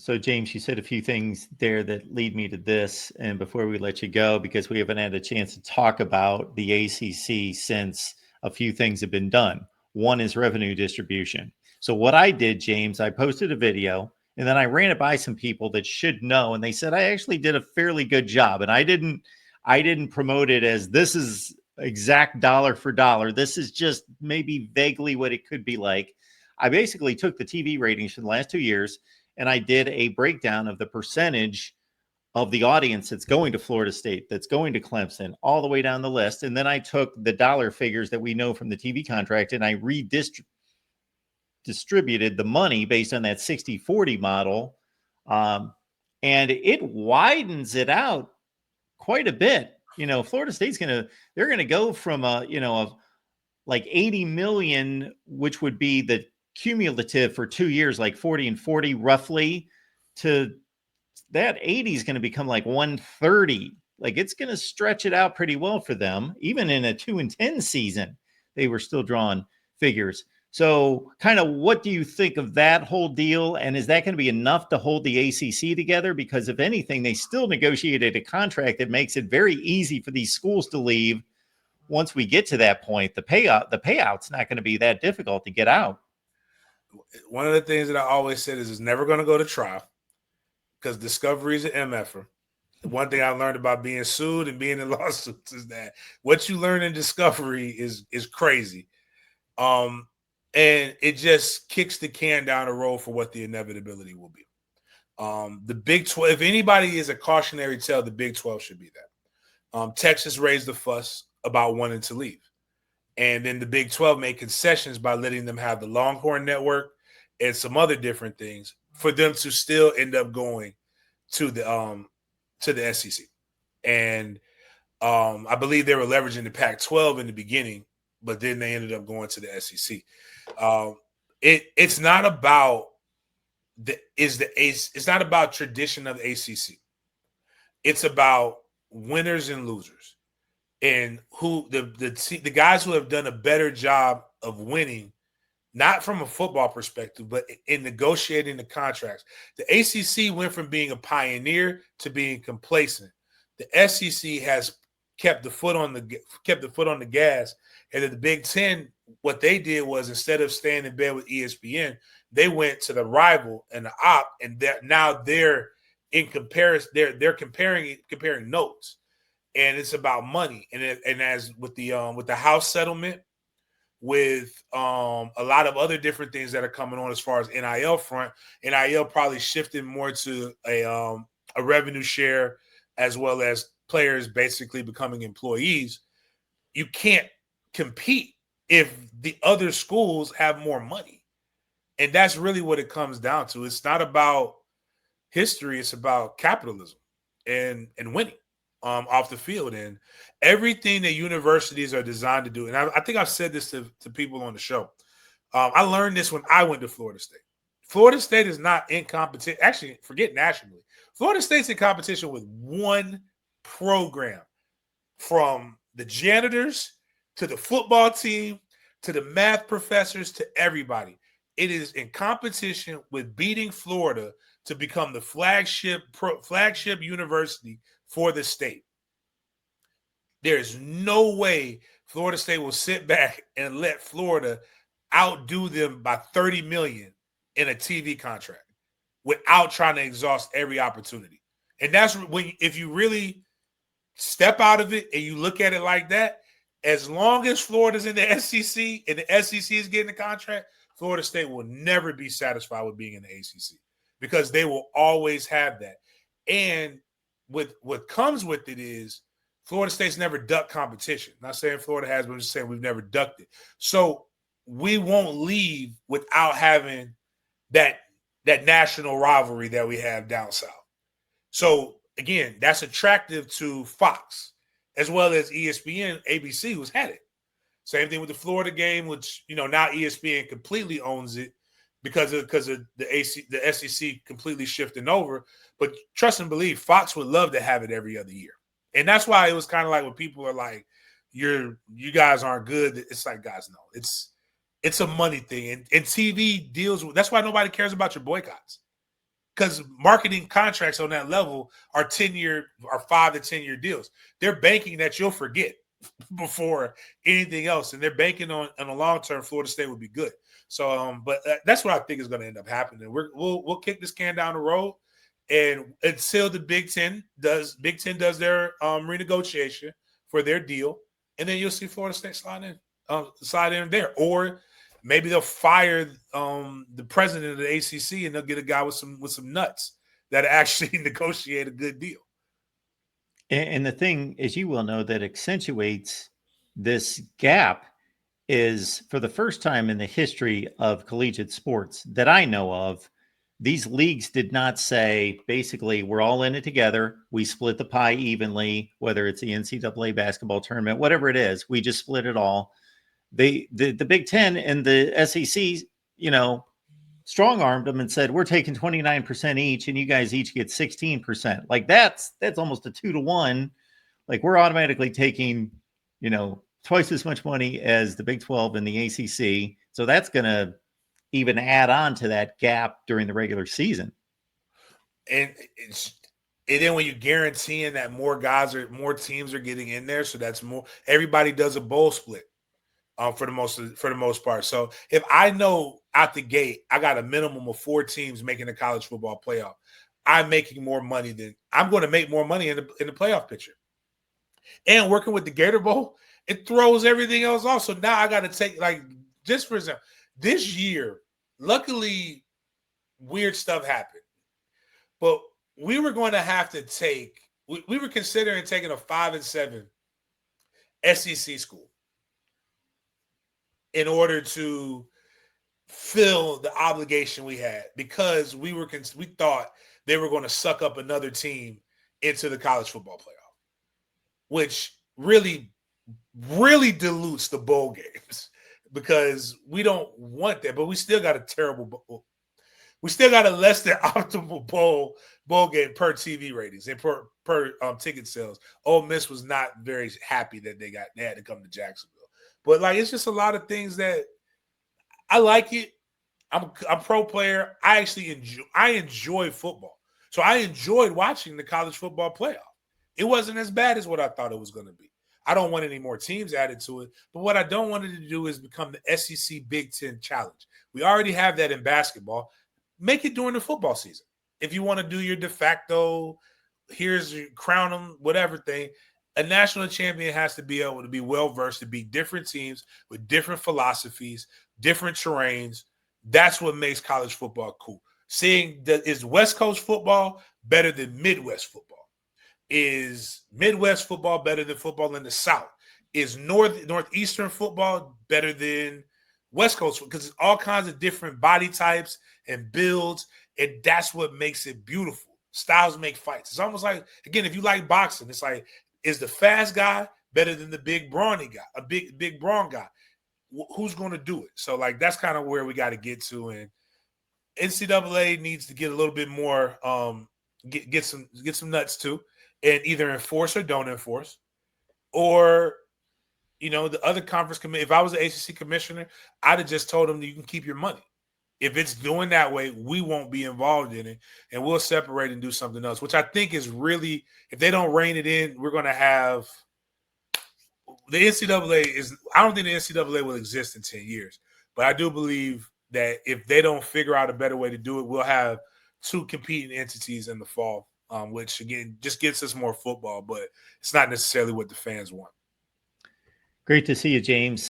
So, James, you said a few things there that lead me to this. And before we let you go, because we haven't had a chance to talk about the ACC since a few things have been done. One is revenue distribution. So, what I did, James, I posted a video and then I ran it by some people that should know. And they said I actually did a fairly good job. And I didn't promote it as this is exact dollar for dollar. This is just maybe vaguely what it could be like. I basically took the TV ratings for the last 2 years and I did a breakdown of the percentage of the audience that's going to Florida State, that's going to Clemson, all the way down the list. And then I took the dollar figures that we know from the TV contract and I redistributed the money based on that 60-40 model. And it widens it out quite a bit. Florida State's they're going to go from like 80 million, which would be the cumulative for 2 years, like 40 and 40 roughly, to that 80 is going to become like 130. Like it's going to stretch it out pretty well for them. Even in a 2-10 season, they were still drawing figures. So kind of what do you think of that whole deal? And is that going to be enough to hold the ACC together? Because if anything, they still negotiated a contract that makes it very easy for these schools to leave. Once we get to that point, the payout's not going to be that difficult to get out. One of the things that I always said is it's never going to go to trial because discovery is an MFer. One thing I learned about being sued and being in lawsuits is that what you learn in discovery is crazy. And it just kicks the can down the road for what the inevitability will be. The Big 12, if anybody is a cautionary tale, the Big 12 should be that. Texas raised the fuss about wanting to leave. And then the Big 12 made concessions by letting them have the Longhorn Network and some other different things for them to still end up going to the SEC. And I believe they were leveraging the Pac-12 in the beginning, but then they ended up going to the SEC. It's not about it's not about tradition of the ACC. It's about winners and losers, and who the guys who have done a better job of winning, not from a football perspective, but in negotiating the contracts. The ACC went from being a pioneer to being complacent. The SEC has kept the foot on the gas, and then the Big Ten, what they did was instead of staying in bed with ESPN, they went to the rival and the op, and now they're in comparison. They're comparing notes, and it's about money. And as with the House settlement, with a lot of other different things that are coming on as far as NIL front, NIL probably shifting more to a revenue share as well as players basically becoming employees. You can't compete if the other schools have more money. And that's really what it comes down to. It's not about history. It's about capitalism and winning off the field. And everything that universities are designed to do. And I think I've said this to people on the show. I learned this when I went to Florida State. Florida State is not in competition. Actually, forget nationally. Florida State's in competition with one program, from the janitors to the football team to the math professors to everybody. It is in competition with beating Florida to become the flagship university for the state. There's no way Florida State will sit back and let Florida outdo them by 30 million in a TV contract without trying to exhaust every opportunity. And that's when, if you really step out of it and you look at it like that, as long as Florida's in the SEC and the SEC is getting a contract, Florida State will never be satisfied with being in the ACC because they will always have that. And with what comes with it is Florida State's never ducked competition. Not saying Florida has, but I'm just saying we've never ducked it. So we won't leave without having that national rivalry that we have down south. So again, that's attractive to Fox as well as ESPN, ABC, who's had it. Same thing with the Florida game, which now ESPN completely owns it because of the SEC completely shifting over. But trust and believe, Fox would love to have it every other year, and that's why it was kind of like when people are like, "You guys aren't good." It's like, guys, no, it's a money thing, and TV deals with. That's why nobody cares about your boycotts, because marketing contracts on that level are 10-year or 5 to 10-year deals. They're banking that you'll forget before anything else, and they're banking on a long term. Florida State would be good. So, but that's what I think is going to end up happening. We'll kick this can down the road, and until the Big Ten does their renegotiation for their deal, and then you'll see Florida State slide in there, or maybe they'll fire the president of the ACC and they'll get a guy with some nuts that actually negotiate a good deal. And the thing, as you will know, that accentuates this gap is, for the first time in the history of collegiate sports that I know of, these leagues did not say, basically, we're all in it together. We split the pie evenly, whether it's the NCAA basketball tournament, whatever it is, we just split it all. The Big Ten and the SEC, strong-armed them and said, we're taking 29% each, and you guys each get 16%. Like that's almost a 2-to-1. Like we're automatically taking, twice as much money as the Big 12 and the ACC. So that's going to even add on to that gap during the regular season. And then when you're guaranteeing that more teams are getting in there, so that's more. Everybody does a bowl split. For the most part. So if I know out the gate I got a minimum of 4 teams making the college football playoff, I'm making more money I'm going to make more money in the playoff picture. And working with the Gator Bowl, it throws everything else off. So now I got to take, like, just for example, this year, luckily, weird stuff happened, but we were going to have to take. We were considering taking a 5-7 SEC school in order to fill the obligation we had, because we thought they were going to suck up another team into the college football playoff, which really, really dilutes the bowl games, because we don't want that. But we still got we still got a less than optimal bowl game per TV ratings and per ticket sales. Ole Miss was not very happy that they had to come to Jacksonville. But like, it's just a lot of things that I like it. I'm pro player. I enjoy football. So I enjoyed watching the college football playoff. It wasn't as bad as what I thought it was going to be. I don't want any more teams added to it. But what I don't want it to do is become the SEC Big Ten Challenge. We already have that in basketball. Make it during the football season. If you want to do your de facto, here's your crown them, whatever thing, a national champion has to be able to be well-versed to beat different teams with different philosophies, different terrains. That's what makes college football cool. Seeing that, is West Coast football better than Midwest football? Is Midwest football better than football in the South? Is Northeastern football better than West Coast? Because it's all kinds of different body types and builds, and that's what makes it beautiful. Styles make fights. It's almost like, again, if you like boxing, it's like, is the fast guy better than the big brawny guy, a big brawn guy? Who's going to do it? So, like, that's kind of where we got to get to. And NCAA needs to get a little bit more, get some nuts too, and either enforce or don't enforce. Or, the other conference committee, if I was the ACC commissioner, I'd have just told them that you can keep your money. If it's doing that way, we won't be involved in it, and we'll separate and do something else, which I think is really, if they don't rein it in, we're going to have the NCAA I don't think the NCAA will exist in 10 years, but I do believe that if they don't figure out a better way to do it, we'll have 2 competing entities in the fall, which, again, just gets us more football, but it's not necessarily what the fans want. Great to see you, James.